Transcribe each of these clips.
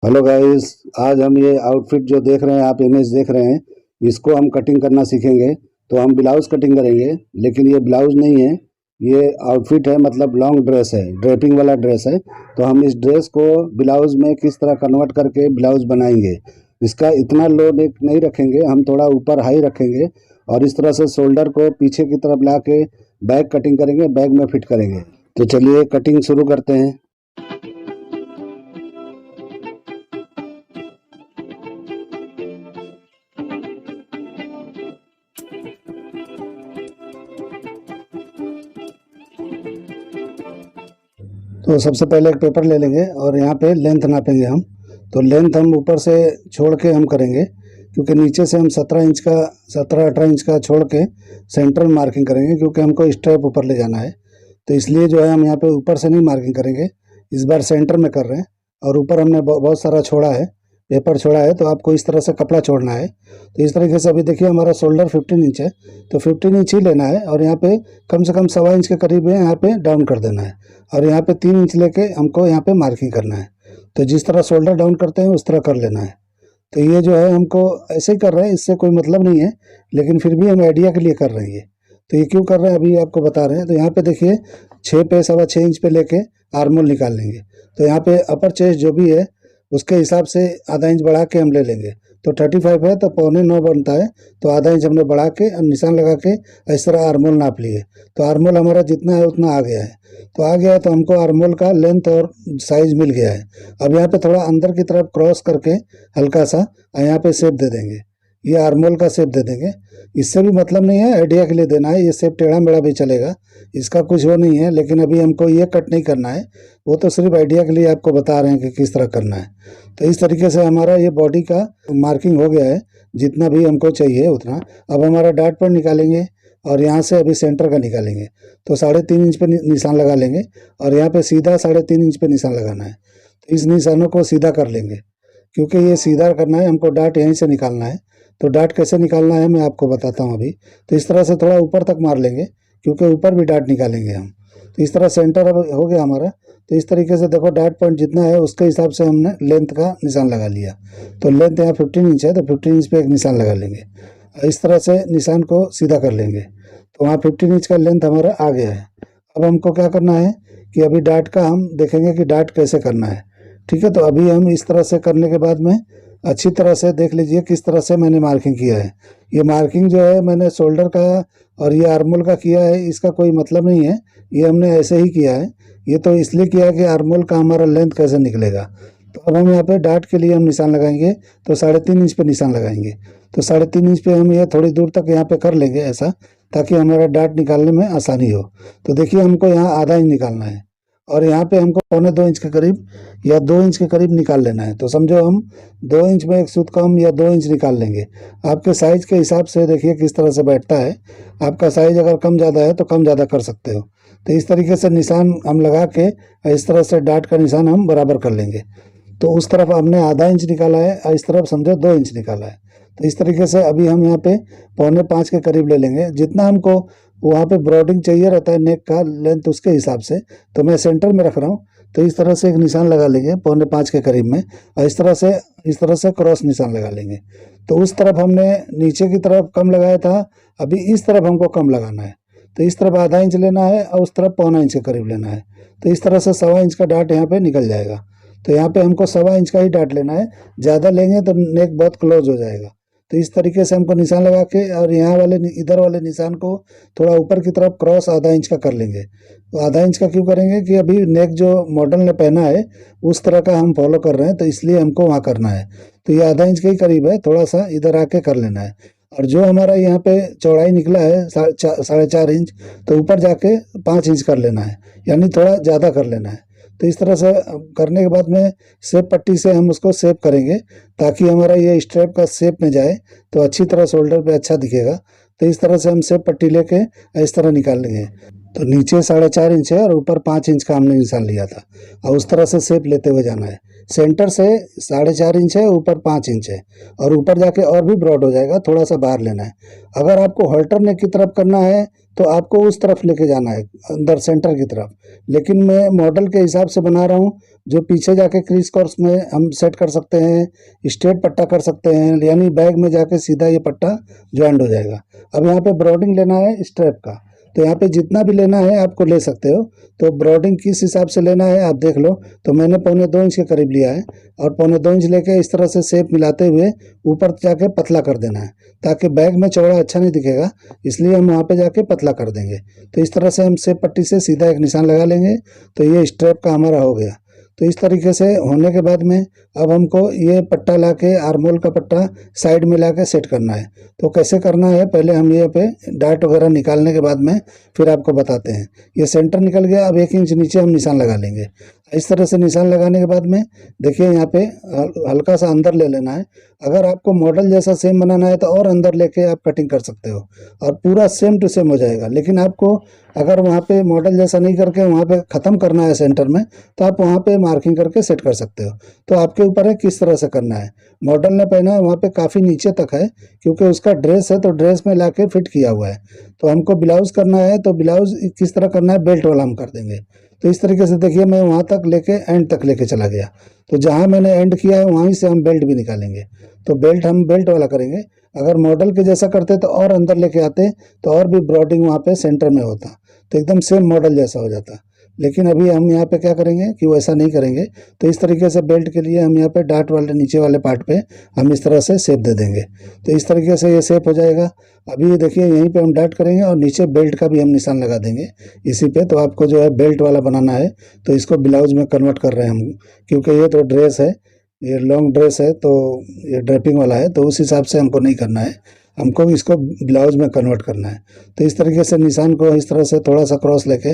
Hello guys. आज हम ये आउटफिट जो देख रहे हैं, आप इमेज देख रहे हैं, इसको हम कटिंग करना सीखेंगे। तो हम ब्लाउज कटिंग करेंगे, लेकिन ये ब्लाउज नहीं है, ये आउटफिट है, मतलब लॉन्ग ड्रेस है, ड्रेपिंग वाला ड्रेस है। तो हम इस ड्रेस को ब्लाउज में किस तरह कन्वर्ट करके ब्लाउज बनाएंगे। इसका इतना लो नेक नहीं रखेंगे, हम थोड़ा ऊपर हाई रखेंगे और इस तरह से शोल्डर को पीछे की तरफ ला के बैक कटिंग करेंगे, बैक में फिट करेंगे। तो चलिए कटिंग शुरू करते हैं। तो सबसे पहले एक पेपर ले लेंगे और यहाँ पे लेंथ नापेंगे हम। तो लेंथ हम ऊपर से छोड़ के हम करेंगे, क्योंकि नीचे से हम 17-18 इंच का छोड़ के सेंटर में मार्किंग करेंगे, क्योंकि हमको स्ट्रैप ऊपर ले जाना है। तो इसलिए जो है हम यहाँ पे ऊपर से नहीं मार्किंग करेंगे, इस बार सेंटर में कर रहे हैं। और ऊपर हमने बहुत सारा छोड़ा है, पेपर छोड़ा है, तो आपको इस तरह से कपड़ा छोड़ना है। तो इस तरीके से अभी देखिए हमारा शोल्डर 15 इंच है, तो 15 इंच ही लेना है और यहाँ पे कम से कम 1.25 इंच के करीब है, यहाँ पे डाउन कर देना है। और यहाँ पे 3 इंच लेके हमको यहाँ पे मार्किंग करना है। तो जिस तरह शोल्डर डाउन करते हैं उस तरह कर लेना है। तो ये जो है हमको ऐसे ही कर रहे हैं, इससे कोई मतलब नहीं है, लेकिन फिर भी हम आइडिया के लिए कर रहे हैं ये। तो ये क्यों कर रहे हैं अभी आपको बता रहे हैं। तो यहाँ पे देखिए 6 पे 6.25 इंच पे लेके आर्मोल निकाल लेंगे। तो यहाँ पे अपर चेस्ट जो भी है उसके हिसाब से आधा इंच बढ़ा के हम ले लेंगे। तो 35 है तो 8.25 बनता है, तो आधा इंच हमने बढ़ा के निशान लगा के इस तरह आर्मोल नाप लिए। तो आर्मोल हमारा जितना है उतना आ गया है। तो आ गया है तो हमको आर्मोल का लेंथ और साइज मिल गया है। अब यहाँ पे थोड़ा अंदर की तरफ क्रॉस करके हल्का सा यहाँ पे शेप दे देंगे, ये आर्मोल का शेप दे देंगे। इससे भी मतलब नहीं है, आइडिया के लिए देना है। ये शेप टेढ़ा मेढ़ा भी चलेगा, इसका कुछ वो नहीं है, लेकिन अभी हमको ये कट नहीं करना है, वो तो सिर्फ आइडिया के लिए आपको बता रहे हैं कि किस तरह करना है। तो इस तरीके से हमारा ये बॉडी का मार्किंग हो गया है, जितना भी हमको चाहिए उतना। अब हमारा डार्ट पॉइंट निकालेंगे और यहाँ से अभी सेंटर का निकालेंगे। तो 3.5 इंच पे निशान लगा लेंगे और यहाँ पे सीधा 3.5 इंच पे निशान लगाना है। तो इस निशानों को सीधा कर लेंगे, क्योंकि ये सीधा करना है हमको, डार्ट यहीं से निकालना है। तो डार्ट कैसे निकालना है मैं आपको बताता हूँ अभी। तो इस तरह से थोड़ा ऊपर तक मार लेंगे, क्योंकि ऊपर भी डार्ट निकालेंगे हम। तो इस तरह सेंटर अब हो गया हमारा। तो इस तरीके से देखो डार्ट पॉइंट जितना है उसके हिसाब से हमने लेंथ का निशान लगा लिया। तो लेंथ यहाँ 15 इंच है, तो 15 इंच पे एक निशान लगा लेंगे। इस तरह से निशान को सीधा कर लेंगे। तो वहाँ 15 इंच का लेंथ हमारा आ गया है। अब हमको क्या करना है कि अभी डार्ट का हम देखेंगे कि डार्ट कैसे करना है। ठीक है, तो अभी हम इस तरह से करने के बाद में अच्छी तरह से देख लीजिए किस तरह से मैंने मार्किंग किया है। ये मार्किंग जो है मैंने शोल्डर का और ये आर्मोल का किया है, इसका कोई मतलब नहीं है, ये हमने ऐसे ही किया है। ये तो इसलिए किया है कि आर्मोल का हमारा लेंथ कैसे निकलेगा। तो अब हम यहाँ पे डार्ट के लिए हम निशान लगाएंगे, तो 3.5 इंच पे निशान लगाएंगे। तो 3.5 इंच पे हम ये थोड़ी दूर तक यहाँ पे कर लेंगे ऐसा, ताकि हमारा डार्ट निकालने में आसानी हो। तो देखिए हमको यहाँ आधा इंच निकालना है और यहाँ पे हमको 1.25 इंच के करीब या 2 इंच के करीब निकाल लेना है। तो समझो हम 2 इंच में एक सूत कम या 2 इंच निकाल लेंगे। आपके साइज के हिसाब से देखिए किस तरह से बैठता है। आपका साइज अगर कम ज़्यादा है तो कम ज़्यादा कर सकते हो। तो इस तरीके से निशान हम लगा के इस तरह से डार्ट का निशान हम बराबर कर लेंगे। तो उस तरफ हमने आधा इंच निकाला है और इस तरफ समझो 2 इंच निकाला है। तो इस तरीके से अभी हम यहाँ पे 4.25 के करीब ले लेंगे, जितना हमको वहाँ पे ब्रॉडिंग चाहिए रहता है नेक का लेंथ उसके हिसाब से। तो मैं सेंटर में रख रहा हूँ, तो इस तरह से एक निशान लगा लेंगे 4.25 के करीब में, और इस तरह से क्रॉस निशान लगा लेंगे। तो उस तरफ हमने नीचे की तरफ कम लगाया था, अभी इस तरफ हमको कम लगाना है। तो इस तरफ आधा इंच लेना है और उस तरफ 1.25 इंच के करीब लेना है। तो इस तरह से 1.25 इंच का डार्ट यहाँ पे निकल जाएगा। तो यहाँ पे हमको 1.25 इंच का ही डार्ट लेना है, ज़्यादा लेंगे तो नेक बहुत क्लोज हो जाएगा। तो इस तरीके से हमको निशान लगा के और यहाँ वाले इधर वाले निशान को थोड़ा ऊपर की तरफ क्रॉस आधा इंच का कर लेंगे। तो आधा इंच का क्यों करेंगे कि अभी नेक जो मॉडल ने पहना है उस तरह का हम फॉलो कर रहे हैं, तो इसलिए हमको वहाँ करना है। तो ये आधा इंच के ही करीब है, थोड़ा सा इधर आके कर लेना है। और जो हमारा यहाँ पे चौड़ाई निकला है 4.5 इंच, तो ऊपर जाके 5 इंच कर लेना है, यानी थोड़ा ज़्यादा कर लेना है। तो इस तरह से करने के बाद में शेप पट्टी से हम उसको शेप करेंगे, ताकि हमारा ये स्ट्रैप का शेप में जाए तो अच्छी तरह शोल्डर पे अच्छा दिखेगा। तो इस तरह से हम शेप पट्टी लेके इस तरह निकाल लेंगे। तो नीचे 4.5 इंच है और ऊपर 5 इंच का हमने निशान लिया था, और उस तरह से शेप लेते हुए जाना है। सेंटर से 4.5 इंच है, ऊपर 5 इंच है, और ऊपर जाके और भी ब्रॉड हो जाएगा, थोड़ा सा बाहर लेना है। अगर आपको हॉल्टर नेक की तरफ करना है तो आपको उस तरफ लेके जाना है, अंदर सेंटर की तरफ। लेकिन मैं मॉडल के हिसाब से बना रहा हूँ, जो पीछे जाके क्रीज कोर्स में हम सेट कर सकते हैं, स्ट्रेट पट्टा कर सकते हैं, यानी बैग में जाके सीधा ये पट्टा ज्वाइंट हो जाएगा। अब यहाँ पे ब्रॉडिंग लेना है स्ट्रैप का, तो यहाँ पे जितना भी लेना है आपको ले सकते हो। तो ब्रॉडिंग किस हिसाब से लेना है आप देख लो। तो मैंने 1.25 इंच के करीब लिया है, और 1.25 इंच लेके इस तरह से शेप मिलाते हुए ऊपर जाके पतला कर देना है, ताकि बैग में चौड़ा अच्छा नहीं दिखेगा, इसलिए हम वहाँ पे जाके पतला कर देंगे। तो इस तरह से हम शेप पट्टी से सीधा एक निशान लगा लेंगे, तो ये स्ट्रैप का हमारा हो गया। तो इस तरीके से होने के बाद में अब हमको ये पट्टा लाके आर्मोल का पट्टा साइड में लाके सेट करना है। तो कैसे करना है, पहले हम ये पे डार्ट वगैरह निकालने के बाद में फिर आपको बताते हैं। ये सेंटर निकल गया, अब 1 इंच नीचे हम निशान लगा लेंगे। इस तरह से निशान लगाने के बाद में देखिए यहाँ पे हल्का सा अंदर ले लेना है। अगर आपको मॉडल जैसा सेम बनाना है तो और अंदर लेके आप कटिंग कर सकते हो, और पूरा सेम टू सेम हो जाएगा। लेकिन आपको अगर वहाँ पे मॉडल जैसा नहीं करके वहाँ पे ख़त्म करना है सेंटर में, तो आप वहाँ पे मार्किंग करके सेट कर सकते हो। तो आपके ऊपर है किस तरह से करना है। मॉडल ने पहना है वहाँ पे काफ़ी नीचे तक है, क्योंकि उसका ड्रेस है, तो ड्रेस में लाके फिट किया हुआ है। तो हमको ब्लाउज़ करना है, तो ब्लाउज़ किस तरह करना है, बेल्ट वाला हम कर देंगे। तो इस तरीके से देखिए मैं वहाँ तक लेके एंड तक लेके चला गया, तो जहाँ मैंने एंड किया है वहीं से हम बेल्ट भी निकालेंगे। तो बेल्ट हम बेल्ट वाला करेंगे। अगर मॉडल के जैसा करते तो और अंदर लेके आते, तो और भी ब्रॉडिंग वहाँ पे सेंटर में होता, तो एकदम सेम मॉडल जैसा हो जाता। लेकिन अभी हम यहाँ पे क्या करेंगे कि वैसा नहीं करेंगे। तो इस तरीके से बेल्ट के लिए हम यहाँ पे डार्ट वाले नीचे वाले पार्ट पे हम इस तरह से शेप दे देंगे, तो इस तरीके से ये शेप हो जाएगा। अभी ये देखिए यहीं पे हम डार्ट करेंगे और नीचे बेल्ट का भी हम निशान लगा देंगे इसी पे। तो आपको जो है बेल्ट वाला बनाना है, तो इसको ब्लाउज में कन्वर्ट कर रहे हैं हम, क्योंकि ये तो ड्रेस है, ये लॉन्ग ड्रेस है, तो ये ड्रेपिंग वाला है, तो उस हिसाब से हमको नहीं करना है, हमको इसको ब्लाउज में कन्वर्ट करना है। तो इस तरीके से निशान को इस तरह से थोड़ा सा क्रॉस लेके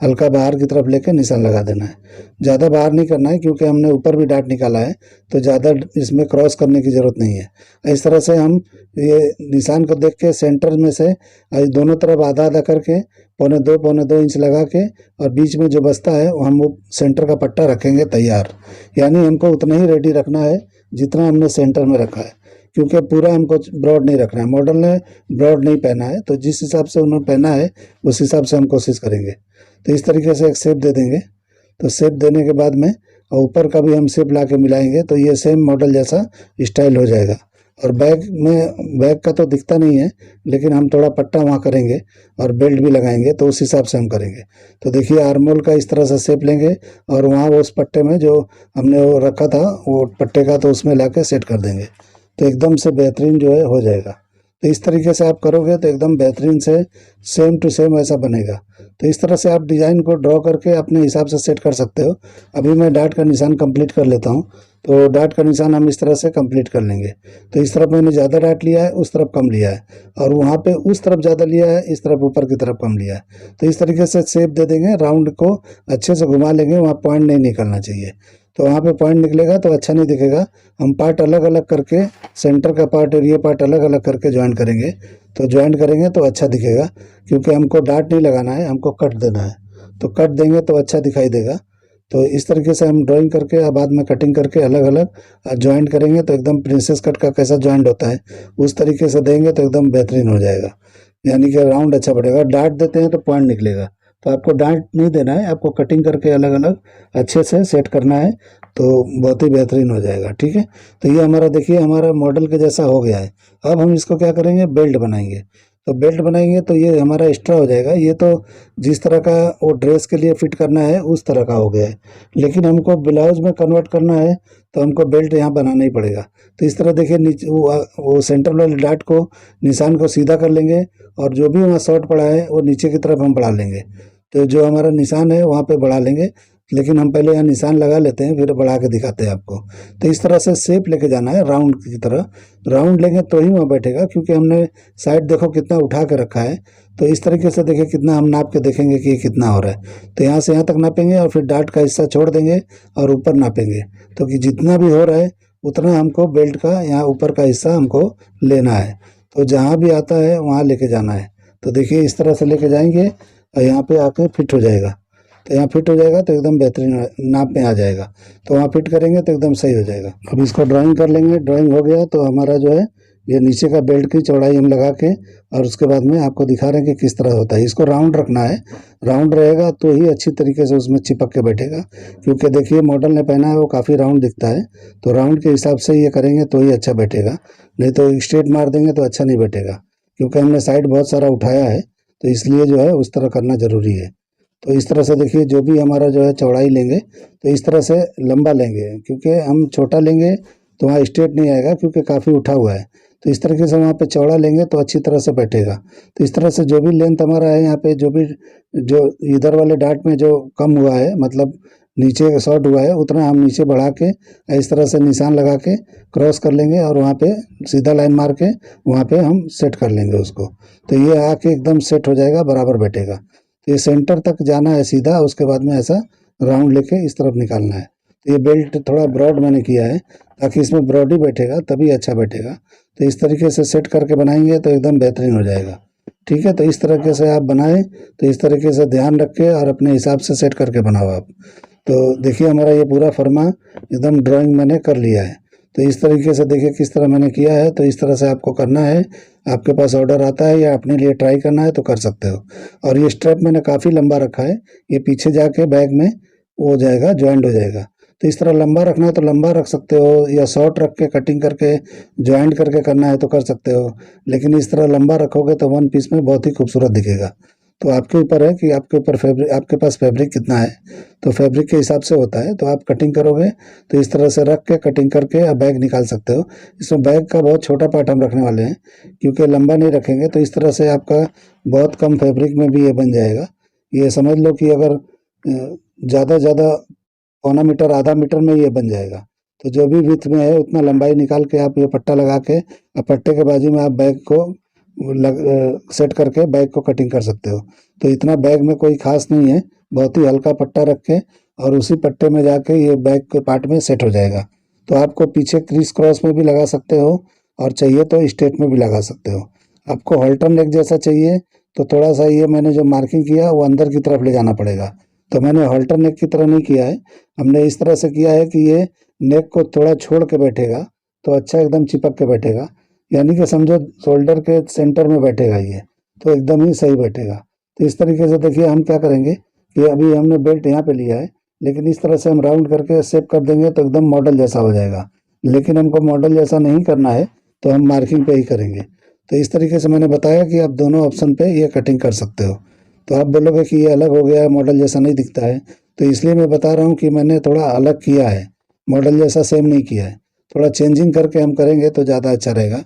हल्का बाहर की तरफ लेके निशान लगा देना है। ज़्यादा बाहर नहीं करना है, क्योंकि हमने ऊपर भी डार्ट निकाला है, तो ज़्यादा इसमें क्रॉस करने की ज़रूरत नहीं है। इस तरह से हम ये निशान को देख के सेंटर में से दोनों तरफ आधा आधा करके 1.25 इंच लगा के, और बीच में जो बचता है वो हम वो सेंटर का पट्टा रखेंगे तैयार। यानी हमको उतना ही रेडी रखना है जितना हमने सेंटर में रखा है, क्योंकि पूरा हमको ब्रॉड नहीं रखना है। मॉडल ने ब्रॉड नहीं पहना है, तो जिस हिसाब से उन्होंने पहना है उस हिसाब से हम कोशिश करेंगे। तो इस तरीके से एक शेप दे देंगे। तो शेप देने के बाद में और ऊपर का भी हम शेप ला के मिलाएंगे, तो ये सेम मॉडल जैसा स्टाइल हो जाएगा। और बैग का तो दिखता नहीं है, लेकिन हम थोड़ा पट्टा वहाँ करेंगे और बेल्ट भी लगाएंगे, तो उस हिसाब से हम करेंगे। तो देखिए आर्मोल का इस तरह से शेप लेंगे, और वहाँ उस पट्टे में जो हमने वो रखा था वो पट्टे का, तो उसमें ला के सेट कर देंगे, तो एकदम से बेहतरीन जो है हो जाएगा। तो इस तरीके से आप करोगे तो एकदम बेहतरीन से सेम टू सेम ऐसा बनेगा। तो इस तरह से आप डिज़ाइन को ड्रॉ करके अपने हिसाब से सेट कर सकते हो। अभी मैं डार्ट का निशान कंप्लीट कर लेता हूँ। तो डार्ट का निशान हम इस तरह से कंप्लीट कर लेंगे। तो इस तरफ मैंने ज़्यादा डार्ट लिया है, उस तरफ कम लिया है, और वहाँ पे उस तरफ ज़्यादा लिया है, इस तरफ ऊपर की तरफ कम लिया है। तो इस तरीके से शेप दे देंगे, राउंड को अच्छे से घुमा लेंगे, वहाँ पॉइंट नहीं निकलना चाहिए। तो वहाँ पे पॉइंट निकलेगा तो अच्छा नहीं दिखेगा। हम पार्ट अलग अलग करके, सेंटर का पार्ट और ये पार्ट अलग अलग करके ज्वाइन करेंगे, तो ज्वाइन करेंगे तो अच्छा दिखेगा। क्योंकि हमको डार्ट नहीं लगाना है, हमको कट देना है, तो कट देंगे तो अच्छा दिखाई देगा। तो इस तरीके से हम ड्राइंग करके और बाद में कटिंग करके अलग अलग ज्वाइंट करेंगे, तो एकदम प्रिंसेस कट का कैसा ज्वाइंट होता है उस तरीके से देंगे तो एकदम बेहतरीन हो जाएगा। यानी कि राउंड अच्छा पड़ेगा। डार्ट देते हैं तो पॉइंट निकलेगा, तो आपको डार्ट नहीं देना है, आपको कटिंग करके अलग अलग अच्छे से सेट करना है, तो बहुत ही बेहतरीन हो जाएगा। ठीक है, तो ये हमारा देखिए हमारा मॉडल के जैसा हो गया है। अब हम इसको क्या करेंगे, बेल्ट बनाएंगे। तो बेल्ट बनाएंगे तो ये हमारा एक्स्ट्रा हो जाएगा। ये तो जिस तरह का वो ड्रेस के लिए फिट करना है उस तरह का हो गया है, लेकिन हमको ब्लाउज में कन्वर्ट करना है, तो हमको बेल्ट यहाँ बनाना ही पड़ेगा। तो इस तरह देखिए नीचे वो सेंटर वाले डार्ट को, निशान को सीधा कर लेंगे, और जो भी वहाँ शॉर्ट पड़ा है वो नीचे की तरफ हम बढ़ा लेंगे। तो जो हमारा निशान है वहाँ पे बढ़ा लेंगे, लेकिन हम पहले यहाँ निशान लगा लेते हैं, फिर बढ़ा के दिखाते हैं आपको। तो इस तरह से शेप लेके जाना है राउंड की तरह। राउंड लेंगे तो ही वहाँ बैठेगा, क्योंकि हमने साइड देखो कितना उठा के रखा है। तो इस तरीके से देखिए कितना हम नाप के देखेंगे कि ये कितना हो रहा है। तो यहाँ से यहाँ तक नापेंगे, और फिर डार्ट का हिस्सा छोड़ देंगे और ऊपर नापेंगे, तो कि जितना भी हो रहा है उतना हमको बेल्ट का यहाँ ऊपर का हिस्सा हमको लेना है। तो जहाँ भी आता है वहाँ लेके जाना है। तो देखिए इस तरह से लेके जाएंगे, और यहाँ पे आके फिट हो जाएगा। तो यहाँ फिट हो जाएगा तो एकदम बेहतरीन नाप में आ जाएगा। तो वहाँ फिट करेंगे तो एकदम सही हो जाएगा। अब इसको ड्राइंग कर लेंगे। ड्राइंग हो गया तो हमारा जो है ये नीचे का बेल्ट की चौड़ाई हम लगा के और उसके बाद में आपको दिखा रहे हैं कि किस तरह होता है। इसको राउंड रखना है। राउंड रहेगा तो ही अच्छी तरीके से उसमें चिपक के बैठेगा, क्योंकि देखिए मॉडल ने पहना है वो काफ़ी राउंड दिखता है। तो राउंड के हिसाब से ये करेंगे तो ही अच्छा बैठेगा, नहीं तो स्ट्रेट मार देंगे तो अच्छा नहीं बैठेगा, क्योंकि हमने साइड बहुत सारा उठाया है तो इसलिए जो है उस तरह करना ज़रूरी है। तो इस तरह से देखिए जो भी हमारा जो है चौड़ाई लेंगे तो इस तरह से लंबा लेंगे, क्योंकि हम छोटा लेंगे तो वहाँ स्ट्रेट नहीं आएगा क्योंकि काफ़ी उठा हुआ है। तो इस तरीके से वहाँ पे चौड़ा लेंगे तो अच्छी तरह से बैठेगा। तो इस तरह से जो भी लेंथ हमारा है यहाँ पे जो इधर वाले डार्ट में जो कम हुआ है, मतलब नीचे शॉर्ट हुआ है, उतना हम नीचे बढ़ा के इस तरह से निशान लगा के क्रॉस कर लेंगे और वहाँ पे सीधा लाइन मार के वहाँ पे हम सेट कर लेंगे उसको। तो ये आके एकदम सेट हो जाएगा, बराबर बैठेगा। तो ये सेंटर तक जाना है सीधा, उसके बाद में ऐसा राउंड लेके इस तरफ निकालना है। तो ये बेल्ट थोड़ा ब्रॉड मैंने किया है ताकि इसमें ब्रॉड ही बैठेगा तभी अच्छा बैठेगा। तो इस तरीके से सेट करके बनाएंगे तो एकदम बेहतरीन हो जाएगा। ठीक है, तो इस तरीके से आप बनाएं, तो इस तरीके से ध्यान रख के और अपने हिसाब से सेट करके बनाओ आप। तो देखिए हमारा ये पूरा फर्मा एकदम ड्राइंग मैंने कर लिया है। तो इस तरीके से देखिए किस तरह मैंने किया है। तो इस तरह से आपको करना है। आपके पास ऑर्डर आता है या अपने लिए ट्राई करना है तो कर सकते हो। और ये स्ट्रैप मैंने काफ़ी लंबा रखा है, ये पीछे जाके बैग में वो हो जाएगा, जॉइंट हो जाएगा। तो इस तरह लंबा रखना है तो लंबा रख सकते हो, या शॉर्ट रख के कटिंग करके जॉइंट करके करना है तो कर सकते हो। लेकिन इस तरह लंबा रखोगे तो वन पीस में बहुत ही खूबसूरत दिखेगा। तो आपके ऊपर है कि आपके ऊपर फैब्रिक, आपके पास फैब्रिक कितना है, तो फैब्रिक के हिसाब से होता है। तो आप कटिंग करोगे तो इस तरह से रख के कटिंग करके आप बैग निकाल सकते हो। इसमें बैग का बहुत छोटा पार्ट हम रखने वाले हैं, क्योंकि लंबा नहीं रखेंगे तो इस तरह से आपका बहुत कम फैब्रिक में भी ये बन जाएगा। ये समझ लो कि अगर ज़्यादा ज़्यादा पौना मीटर आधा मीटर में ये बन जाएगा। तो जो भी विड्थ में है उतना लंबाई निकाल के आप ये पट्टा लगा के पट्टे के बाजू में आप बैग को सेट करके बैग को कटिंग कर सकते हो। तो इतना बैग में कोई खास नहीं है, बहुत ही हल्का पट्टा रख के और उसी पट्टे में जाके ये बैग के पार्ट में सेट हो जाएगा। तो आपको पीछे क्रिस क्रॉस में भी लगा सकते हो और चाहिए तो स्ट्रेट में भी लगा सकते हो। आपको हॉल्टर नेक जैसा चाहिए तो थोड़ा सा ये मैंने जो मार्किंग किया वो अंदर की तरफ ले जाना पड़ेगा। तो मैंने हॉल्टर नेक की तरह नहीं किया है, हमने इस तरह से किया है कि ये नेक को थोड़ा छोड़ के बैठेगा तो अच्छा एकदम चिपक के बैठेगा, यानी कि समझो शोल्डर के सेंटर में बैठेगा ये, तो एकदम ही सही बैठेगा। तो इस तरीके से देखिए हम क्या करेंगे कि अभी हमने बेल्ट यहाँ पे लिया है, लेकिन इस तरह से हम राउंड करके शेप कर देंगे तो एकदम मॉडल जैसा हो जाएगा। लेकिन हमको मॉडल जैसा नहीं करना है तो हम मार्किंग पे ही करेंगे। तो इस तरीके से मैंने बताया कि आप दोनों ऑप्शन पे ये कटिंग कर सकते हो। तो आप बोलोगे कि ये अलग हो गया है, मॉडल जैसा नहीं दिखता है, तो इसलिए मैं बता रहा हूँ कि मैंने थोड़ा अलग किया है, मॉडल जैसा सेम नहीं किया है। थोड़ा चेंजिंग करके हम करेंगे तो ज़्यादा अच्छा रहेगा,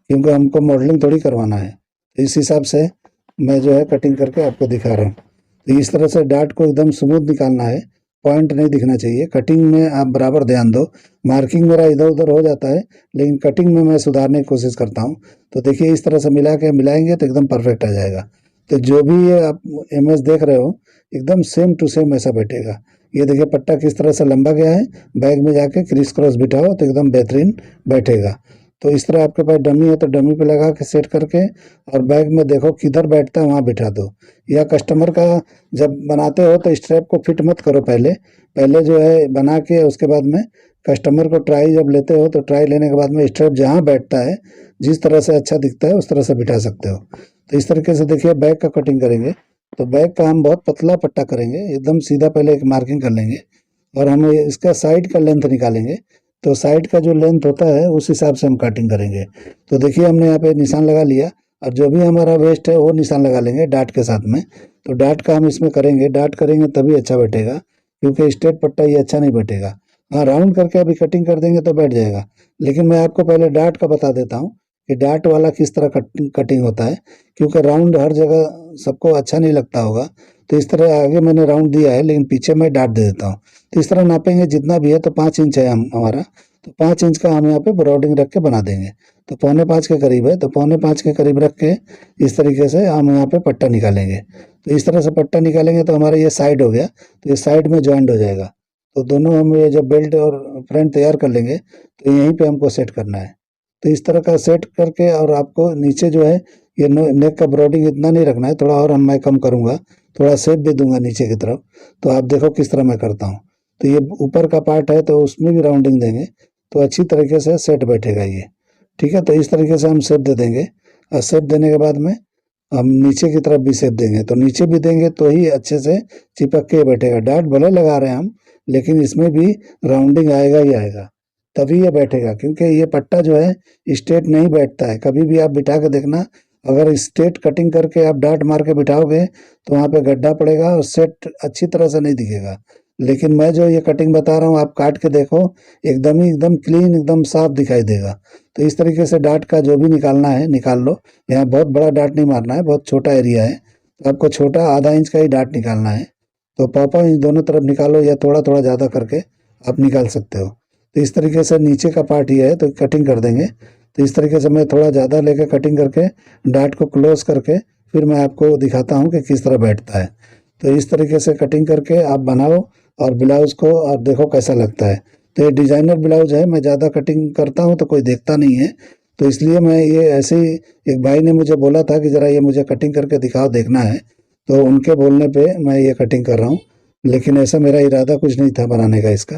क्योंकि हमको मॉडलिंग थोड़ी करवाना है। तो इस हिसाब से मैं जो है कटिंग करके आपको दिखा रहा हूँ। तो इस तरह से डार्ट को एकदम स्मूथ निकालना है, पॉइंट नहीं दिखना चाहिए। कटिंग में आप बराबर ध्यान दो। मार्किंग मेरा इधर उधर हो जाता है, लेकिन कटिंग में मैं सुधारने की कोशिश करता हूँ। तो देखिए इस तरह से मिला के मिलाएंगे तो एकदम परफेक्ट आ जाएगा। तो जो भी ये आप इमेज देख रहे हो एकदम सेम टू सेम ऐसा बैठेगा। ये देखिए पट्टा किस तरह से लंबा गया है, बैग में जाके क्रिस क्रॉस बिठाओ तो एकदम बेहतरीन बैठेगा। तो इस तरह आपके पास डमी है तो डमी पे लगा के सेट करके और बैग में देखो किधर बैठता है वहाँ बिठा दो। या कस्टमर का जब बनाते हो तो स्ट्रैप को फिट मत करो, पहले पहले जो है बना के उसके बाद में कस्टमर को ट्राई जब लेते हो तो ट्राई लेने के बाद में स्ट्रैप जहाँ बैठता है, जिस तरह से अच्छा दिखता है उस तरह से बिठा सकते हो। तो इस तरीके से देखिए बैग का कटिंग करेंगे तो बैग का हम बहुत पतला पट्टा करेंगे, एकदम सीधा पहले एक मार्किंग कर लेंगे और हम इसका साइड का लेंथ निकालेंगे। तो साइड का जो लेंथ होता है उस हिसाब से हम कटिंग करेंगे। तो देखिए हमने यहाँ पे निशान लगा लिया और जो भी हमारा वेस्ट है वो निशान लगा लेंगे डार्ट के साथ में। तो डार्ट का हम इसमें करेंगे, डार्ट करेंगे तभी अच्छा बैठेगा, क्योंकि स्ट्रेट पट्टा ये अच्छा नहीं बैठेगा। हाँ राउंड करके अभी कटिंग कर देंगे तो बैठ जाएगा, लेकिन मैं आपको पहले डार्ट का बता देता हूँ कि डार्ट वाला किस तरह कटिंग होता है, क्योंकि राउंड हर जगह सबको अच्छा नहीं लगता होगा। तो इस तरह आगे मैंने राउंड दिया है लेकिन पीछे मैं डार्ट दे देता हूँ। तो इस तरह नापेंगे जितना भी है, तो 5 इंच है हमारा, तो 5 इंच का हम यहाँ पे ब्रॉडिंग रख के बना देंगे। तो 4.25 के करीब है, तो 4.25 के करीब रख के इस तरीके से हम यहाँ पे पट्टा निकालेंगे। तो इस तरह से पट्टा निकालेंगे तो हमारा ये साइड हो गया, तो ये साइड में जॉइंट हो जाएगा। तो दोनों हम ये जब बेल्ट और फ्रंट तैयार कर लेंगे तो यहीं पे हमको सेट करना है। तो इस तरह का सेट करके, और आपको नीचे जो है ये नेक का ब्रॉडिंग इतना नहीं रखना है, थोड़ा और मैं कम करूँगा, थोड़ा शेप भी दूंगा नीचे की तरफ। तो आप देखो किस तरह मैं करता हूँ। तो ये ऊपर का पार्ट है तो उसमें भी राउंडिंग देंगे तो अच्छी तरीके से सेट बैठेगा ये। ठीक है, तो इस तरीके से हम शेप दे देंगे, और शेप देने के बाद में हम नीचे की तरफ भी शेप देंगे, तो नीचे भी देंगे तो ही अच्छे से चिपक के बैठेगा। डार्ट भले लगा रहे हैं हम, लेकिन इसमें भी राउंडिंग आएगा ही आएगा, तभी ये बैठेगा। क्योंकि ये पट्टा जो है स्ट्रेट नहीं बैठता है, कभी भी आप बिठा के देखना, अगर स्ट्रेट कटिंग करके आप डार्ट मार के बिठाओगे तो वहाँ पे गड्ढा पड़ेगा और सेट अच्छी तरह से नहीं दिखेगा। लेकिन मैं जो ये कटिंग बता रहा हूँ आप काट के देखो, एकदम क्लीन, एकदम साफ दिखाई देगा। तो इस तरीके से डार्ट का जो भी निकालना है निकाल लो। यहाँ बहुत बड़ा डार्ट नहीं मारना है, बहुत छोटा एरिया है, तो आपको छोटा आधा इंच का ही डार्ट निकालना है। तो पाव इंच दोनों तरफ निकालो, या थोड़ा थोड़ा ज़्यादा करके आप निकाल सकते हो। तो इस तरीके से नीचे का पार्ट ये है, तो कटिंग कर देंगे। तो इस तरीके से मैं थोड़ा ज़्यादा लेकर कटिंग करके डार्ट को क्लोज करके फिर मैं आपको दिखाता हूँ कि किस तरह बैठता है। तो इस तरीके से कटिंग करके आप बनाओ और ब्लाउज़ को, और देखो कैसा लगता है। तो ये डिज़ाइनर ब्लाउज है, मैं ज़्यादा कटिंग करता हूँ तो कोई देखता नहीं है, तो इसलिए मैं ये ऐसे ही, एक भाई ने मुझे बोला था कि ज़रा ये मुझे कटिंग करके दिखाओ, देखना है, तो उनके बोलने पे मैं ये कटिंग कर रहा हूँ। लेकिन ऐसा मेरा इरादा कुछ नहीं था बनाने का इसका,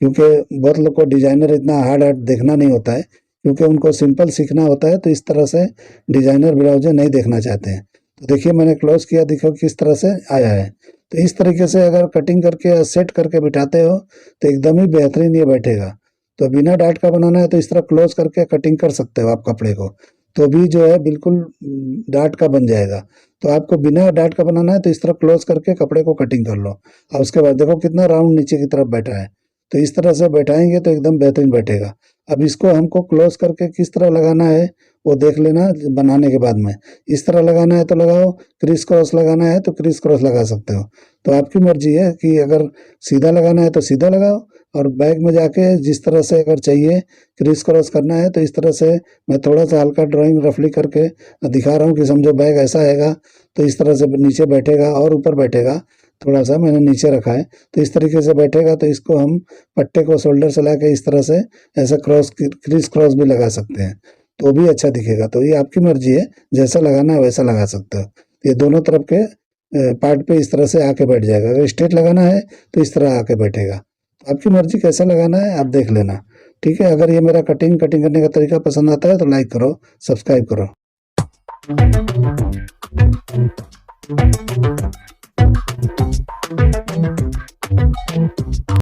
क्योंकि बहुत लोग को डिज़ाइनर इतना हार्ड हार्ड देखना नहीं होता है, क्योंकि उनको सिंपल सीखना होता है, तो इस तरह से डिज़ाइनर ब्लाउजें नहीं देखना चाहते हैं। तो देखिए मैंने क्लोज किया, देखो किस तरह से आया है। तो इस तरीके से अगर कटिंग करके सेट करके बिठाते हो तो एकदम ही बेहतरीन ये बैठेगा। तो बिना डार्ट का बनाना है तो इस तरह क्लोज करके कटिंग कर सकते हो आप कपड़े को, तो भी जो है बिल्कुल डार्ट का बन जाएगा। तो आपको बिना डार्ट का बनाना है तो इस तरह क्लोज करके कपड़े को कटिंग कर लो, और उसके बाद देखो कितना राउंड नीचे की तरफ बैठा है। तो इस तरह से बैठाएंगे तो एकदम बेहतरीन बैठेगा। अब इसको हमको क्लोज करके किस तरह लगाना है वो देख लेना बनाने के बाद में। इस तरह लगाना है तो लगाओ, क्रिस क्रॉस लगाना है तो क्रिस क्रॉस लगा सकते हो। तो आपकी मर्जी है कि अगर सीधा लगाना है तो सीधा लगाओ, और बैक में जाके जिस तरह से अगर चाहिए क्रिस क्रॉस करना है तो इस तरह से मैं थोड़ा सा हल्का ड्राइंग रफली करके दिखा रहा हूँ कि समझो बैग ऐसा आएगा तो इस तरह से नीचे बैठेगा और ऊपर बैठेगा। थोड़ा सा मैंने नीचे रखा है तो इस तरीके से बैठेगा। तो इसको हम पट्टे को शोल्डर से लाके इस तरह से ऐसा क्रॉस, क्रिस क्रॉस भी लगा सकते हैं, तो भी अच्छा दिखेगा। तो ये आपकी मर्जी है, जैसा लगाना है वैसा लगा सकते हो। ये दोनों तरफ के पार्ट पे इस तरह से आके बैठ जाएगा। अगर स्ट्रेट लगाना है तो इस तरह आके बैठेगा। तो आपकी मर्जी कैसा लगाना है आप देख लेना। ठीक है, अगर ये मेरा कटिंग करने का तरीका पसंद आता है तो लाइक करो, सब्सक्राइब करो।